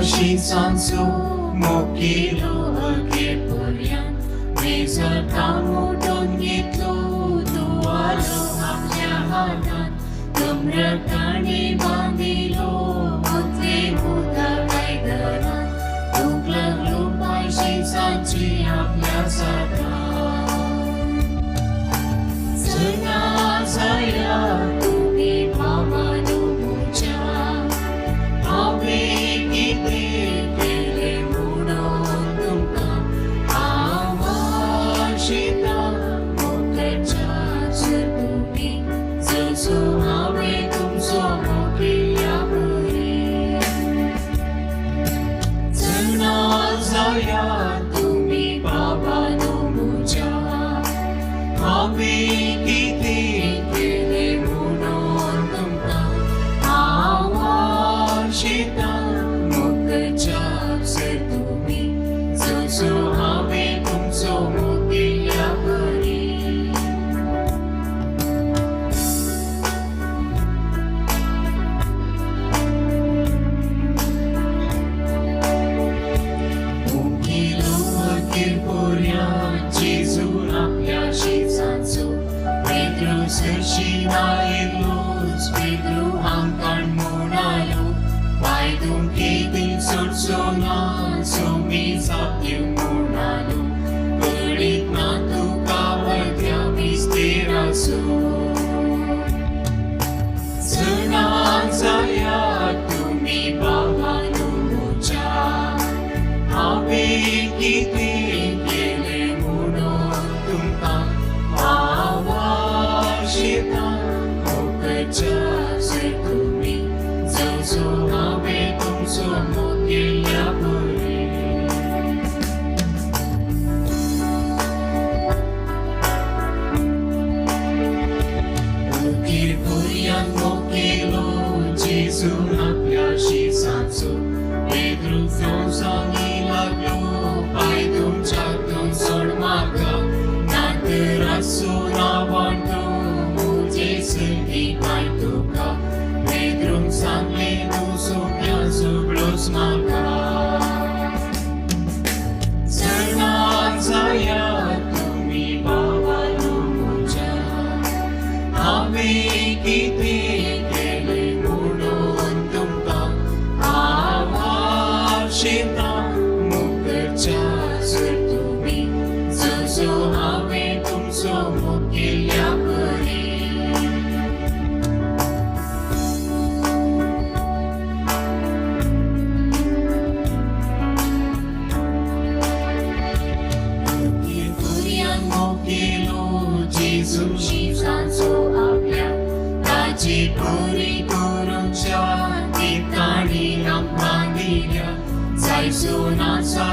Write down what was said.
आशिसांचो मोकिलो अखेर पर्यंत मेजर मोडून घेतलो दुवालो आपल्या हातान नम्रताने बांदिलो मुतले उदक आयदनान दूख लागलो आशिसांची आपल्या साथान चला जाया तुम्ही भावानो मुझ्या हांवें कितें केलें म्हणून तुमकां आवाशिता मोगाचेर तुमी जसो हांवें तुमचो मोगिल्या बरी चला जाया तुमी बाबानो मुझ्या हांवें कितें केलें म्हणून तुमकां आवाशिता मोगाचेर तुमी जसो हांवें तुमचो मोगिल्या बरी मुकिलो अखेर पर्यंत जेजून आपल्या शिसांचो पेद्रूस शिनायलोच पेद्रू आमकां म्हणालो वायदून केदी सोडचो ना सोमी साप्यो म्हणालो कळीत ना तुका वैद्या विस्तेर आसो चला जाया तुमी बाबानो मुझ्या हांवें कितें केलें म्हणून तुमकां आवाशिता मोगाचेर तुमी जसो हांवें तुमचो मोगिल्या बरी अखेर पर्यंत मोगिलो जेजून आपल्या शिसांचो पेद्रू सांगी लागलो पांय तुमच्यातून सोड म्हाका नातर आसूं रावण तूं मुजे संगी पांय तुका पेद्रूक सांगलें तूं सोम्या सोगलोच म्हाका चला जाया तुमी बाबानो मुझ्या हांवें कितें केलें म्हणून तुमकां आवाशिता मोगाचेर तुमी जसो हांवें तुमचो मोगिल्या बरी अखेर पर्यंत मोगिलो जेजू शिसांचो आपल्या ताची बरी करूच्या ती ताणी आमकां दिल्या जायसो नाचा